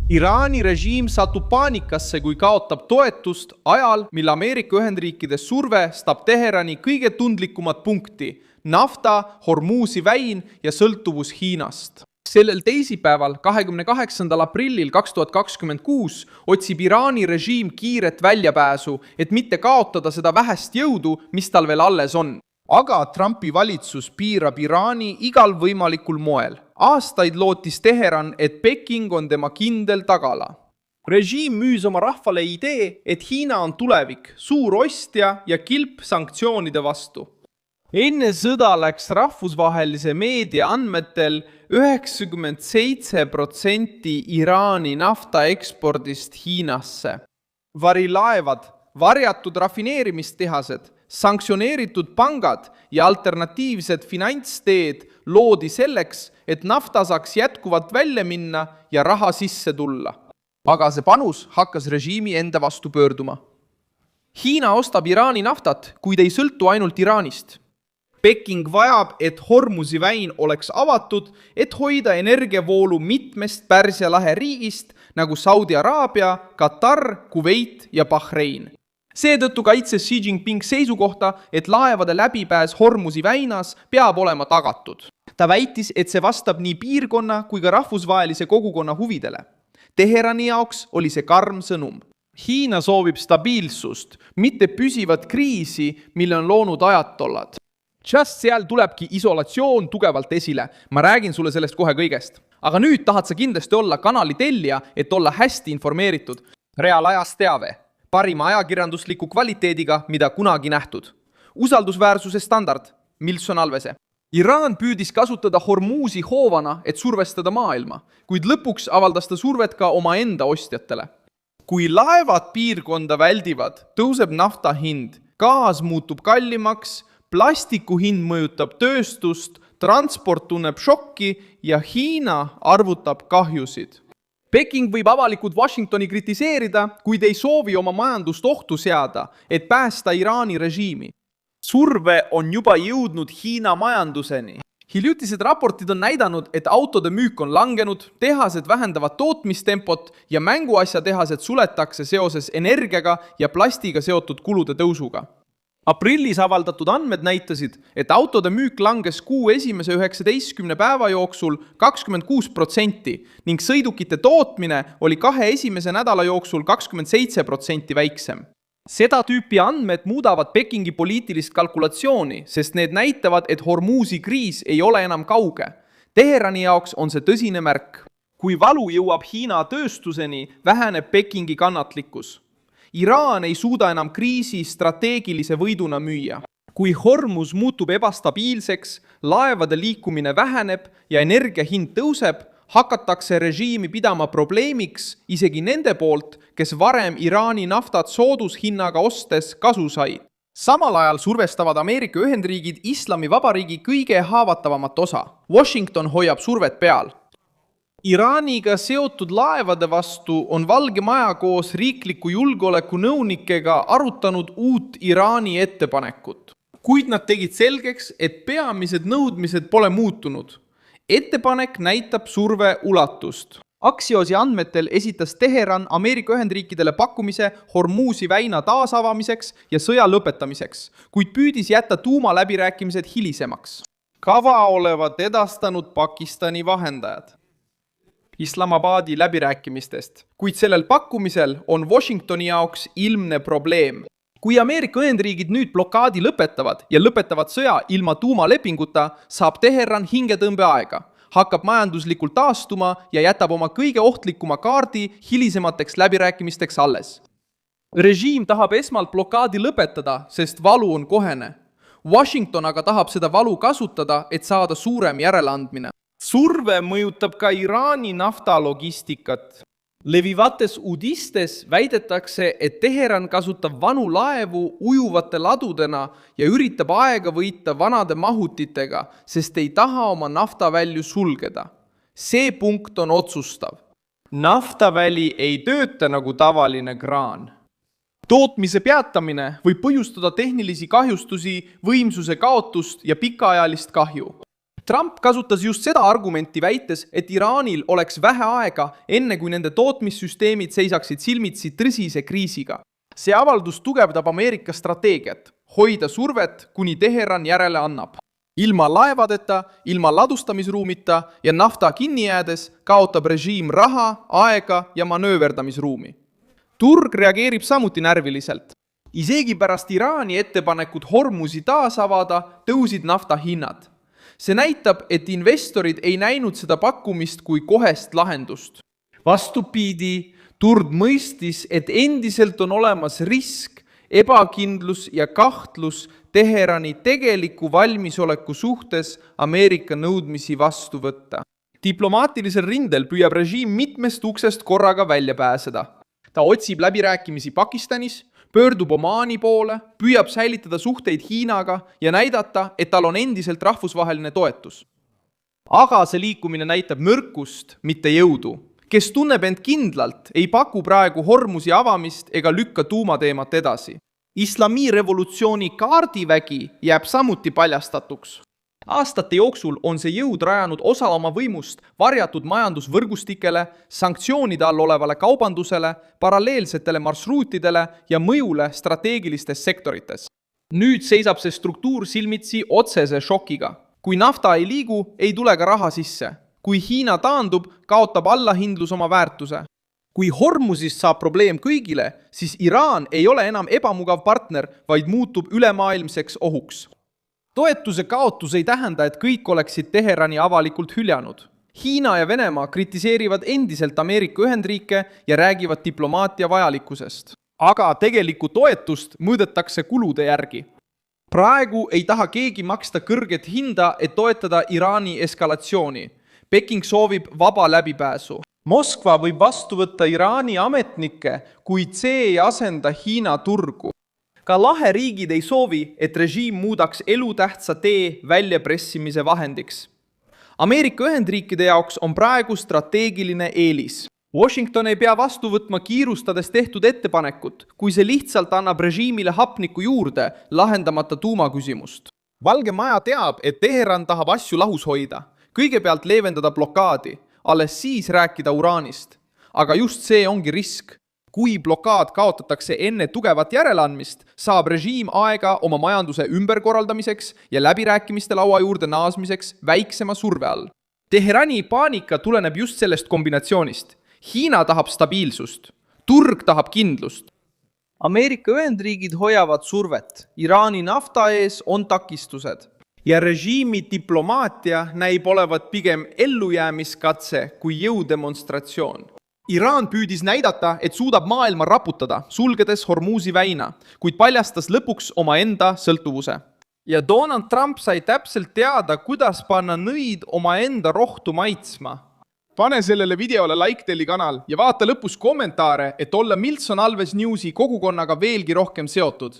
Iraani režiim satub paanikasse, kui kaotab toetust ajal, mil Ameerika Ühendriikide surve stab Teherani kõige tundlikumat punkti – nafta, Hormuzi väin ja sõltuvus Hiinast. Sellel teisipäeval, 28. aprillil 2026 otsib Iraani režiim kiiret väljapääsu, et mitte kaotada seda vähest jõudu, mis tal veel alles on. Aga Trumpi valitsus piirab Iraani igal võimalikul moel. Aastaid lootis Teheran, et Peking on tema kindel tagala. Režiim müüs oma rahvale idee, et Hiina on tulevik, suur ostja ja kilp sanktsioonide vastu. Enne sõda läks rahvusvahelise meedia andmetel 97% Iraani nafta ekspordist Hiinasse. Varilaevad, varjatud rafineerimistehased, sanktsioneeritud pangad ja alternatiivsed finantsteed loodi selleks, et nafta saaks jätkuvalt välja minna ja raha sisse tulla. Aga see panus hakkas režiimi enda vastu pöörduma. Hiina ostab Iraani naftat, kuid ei sõltu ainult Iraanist. Peking vajab, et Hormuzi väin oleks avatud, et hoida energiavoolu mitmest Pärsia lahe riigist, nagu Saudi Araabia, Katar, Kuveit ja Bahrein. Seetõttu kaitses Xi Jinping seisukohta, et laevade läbipääs Hormuzi väinas peab olema tagatud. Ta väitis, et see vastab nii piirkonna kui ka rahvusvahelise kogukonna huvidele. Teherani jaoks oli see karm sõnum. Hiina soovib stabiilsust, mitte püsivat kriisi, mille on loonud ajatollad. Just seal tulebki isolatsioon tugevalt esile. Ma räägin sulle sellest kohe kõigest. Aga nüüd tahad sa kindlasti olla kanali tellija, et olla hästi informeeritud. Reaalajas teave. Parima ajakirjandusliku kvaliteediga, mida kunagi nähtud. Usaldusväärsuse standard. Milson Alvese. Iraan püüdis kasutada Hormuzi hoovana, et survestada maailma, kuid lõpuks avaldas ta survet ka oma enda ostjatele. Kui laevad piirkonda väldivad, tõuseb nafta hind, gaas muutub kallimaks, plastiku hind mõjutab tööstust, transport tunneb šokki ja Hiina arvutab kahjusid. Peking võib avalikult Washingtoni kritiseerida, kuid ei soovi oma majandust ohtu seada, et päästa Iraani režiimi. Surve on juba jõudnud Hiina majanduseni. Hiljutised raportid on näidanud, et autode müük on langenud, tehased vähendavad tootmistempot ja mänguasjatehased suletakse seoses energiaga ja plastiga seotud kulude tõusuga. Aprillis avaldatud andmed näitasid, et autode müük langes kuu esimese 19 päeva jooksul 26% ning sõidukite tootmine oli 2 esimese nädala jooksul 27% väiksem. Seda tüüpi andmed muudavad Pekingi poliitilist kalkulatsiooni, sest need näitavad, et Hormuzi kriis ei ole enam kauge. Teherani jaoks on see tõsine märk. Kui valu jõuab Hiina tööstuseni, väheneb Pekingi kannatlikkus. Iraan ei suuda enam kriisi strateegilise võiduna müüa. Kui Hormuz muutub ebastabiilseks, laevade liikumine väheneb ja energiahind tõuseb, hakatakse režiimi pidama probleemiks isegi nende poolt, kes varem Iraani naftat soodushinnaga ostes kasu sai. Samal ajal survestavad Ameerika Ühendriigid Islamivabariigi kõige haavatavamat osa. Washington hoiab survet peal. Iraaniga seotud laevade vastu on Valge Maja koos riikliku julgeoleku nõunikega arutanud uut Iraani ettepanekut. Kuid nad tegid selgeks, et peamised nõudmised pole muutunud. Ettepanek näitab surve ulatust. Axioosi andmetel esitas Teheran Ameerika Ühendriikidele pakkumise Hormuzi väina taasavamiseks ja sõja lõpetamiseks, kuid püüdis jätta tuumaläbirääkimised hilisemaks. Kava olevat edastanud Pakistani vahendajad Islamabadi läbirääkimistest, kuid sellel pakkumisel on Washingtoni jaoks ilmne probleem. Kui Ameerika Ühendriigid nüüd blokaadi lõpetavad ja lõpetavad sõja ilma tuumalepinguta, saab Teheran hingetõmbeaega, hakkab majanduslikult taastuma ja jätab oma kõige ohtlikuma kaardi hilisemateks läbirääkimisteks alles. Režiim tahab esmalt blokaadi lõpetada, sest valu on kohene. Washington aga tahab seda valu kasutada, et saada suurem järeleandmine. Surve mõjutab ka Iraani naftalogistikat. Levivates uudistes väidetakse, et Teheran kasutab vanu laevu ujuvate ladudena ja üritab aega võita vanade mahutitega, sest ei taha oma naftavälju sulgeda. See punkt on otsustav. Naftaväli ei tööta nagu tavaline kraan. Tootmise peatamine võib põhjustada tehnilisi kahjustusi, võimsuse kaotust ja pikaajalist kahju. Trump kasutas just seda argumenti väites, et Iraanil oleks vähe aega, enne kui nende tootmissüsteemid seisaksid silmitsi tõsise kriisiga. See avaldus tugevdab Ameerika strateegiat, hoida survet, kuni Teheran järele annab. Ilma laevadeta, ilma ladustamisruumita ja nafta kinni jäädes kaotab režiim raha, aega ja manööverdamisruumi. Turg reageerib samuti närviliselt. Isegi pärast Iraani ettepanekut Hormuzi taas avada, tõusid nafta hinnad. See näitab, et investorid ei näinud seda pakkumist kui kohest lahendust. Vastupidi, turg mõistis, et endiselt on olemas risk, ebakindlus ja kahtlus Teherani tegeliku valmisoleku suhtes Ameerika nõudmisi vastu võtta. Diplomaatilisel rindel püüab režiim mitmest uksest korraga välja pääseda. Ta otsib läbirääkimisi Pakistanis, pöördub Omaani poole, püüab säilitada suhteid Hiinaga ja näidata, et tal on endiselt rahvusvaheline toetus. Aga see liikumine näitab nõrkust, mitte jõudu. Kes tunneb end kindlalt, ei paku praegu Hormuzi avamist ega lükka tuumateemat edasi. Islami revolutsiooni kaardivägi jääb samuti paljastatuks. Aastate jooksul on see jõud rajanud osa oma võimust varjatud majandusvõrgustikele, sanktsioonide all olevale kaubandusele, paralleelsetele marsruutidele ja mõjule strateegilistes sektorites. Nüüd seisab see struktuur silmitsi otsese šokiga. Kui nafta ei liigu, ei tule ka raha sisse. Kui Hiina taandub, kaotab allahindlus oma väärtuse. Kui Hormuzist saab probleem kõigile, siis Iraan ei ole enam ebamugav partner, vaid muutub ülemaailmseks ohuks. Toetuse kaotus ei tähenda, et kõik oleksid Teherani avalikult hüljanud. Hiina ja Venemaa kritiseerivad endiselt Ameerika Ühendriike ja räägivad diplomaatia vajalikkusest. Aga tegelikku toetust mõõdetakse kulude järgi. Praegu ei taha keegi maksta kõrget hinda, et toetada Iraani eskalatsiooni. Peking soovib vaba läbipääsu. Moskva võib vastu võtta Iraani ametnikke, kuid see ei asenda Hiina turgu. Ka laheriigid ei soovi, et režiim muudaks elutähtsa tee väljapressimise vahendiks. Ameerika Ühendriikide jaoks on praegu strateegiline eelis. Washington ei pea vastu võtma kiirustades tehtud ettepanekut, kui see lihtsalt annab režiimile hapniku juurde, lahendamata tuumaküsimust. Valge Maja teab, et Teheran tahab asju lahus hoida. Kõigepealt leevendada blokaadi, alles siis rääkida uraanist. Aga just see ongi risk. Kui blokaad kaotatakse enne tugevat järeleandmist, saab režiim aega oma majanduse ümberkorraldamiseks ja läbirääkimiste laua juurde naasmiseks väiksema surve all. Teherani paanika tuleneb just sellest kombinatsioonist. Hiina tahab stabiilsust, turg tahab kindlust. Ameerika Ühendriigid hoiavad survet, Iraani nafta ees on takistused. Ja režiimi diplomaatia näib olevat pigem ellujäämiskatse kui jõudemonstratsioon. Iraan püüdis näidata, et suudab maailma raputada, sulgedes Hormuzi väina, kuid paljastas lõpuks omaenda sõltuvuse. Ja Donald Trump sai täpselt teada, kuidas panna nõid omaenda rohtu maitsma. Pane sellele videole LikeTeli kanal ja vaata lõpus kommentaare, et olla Milson Alves Newsi kogukonnaga veelgi rohkem seotud.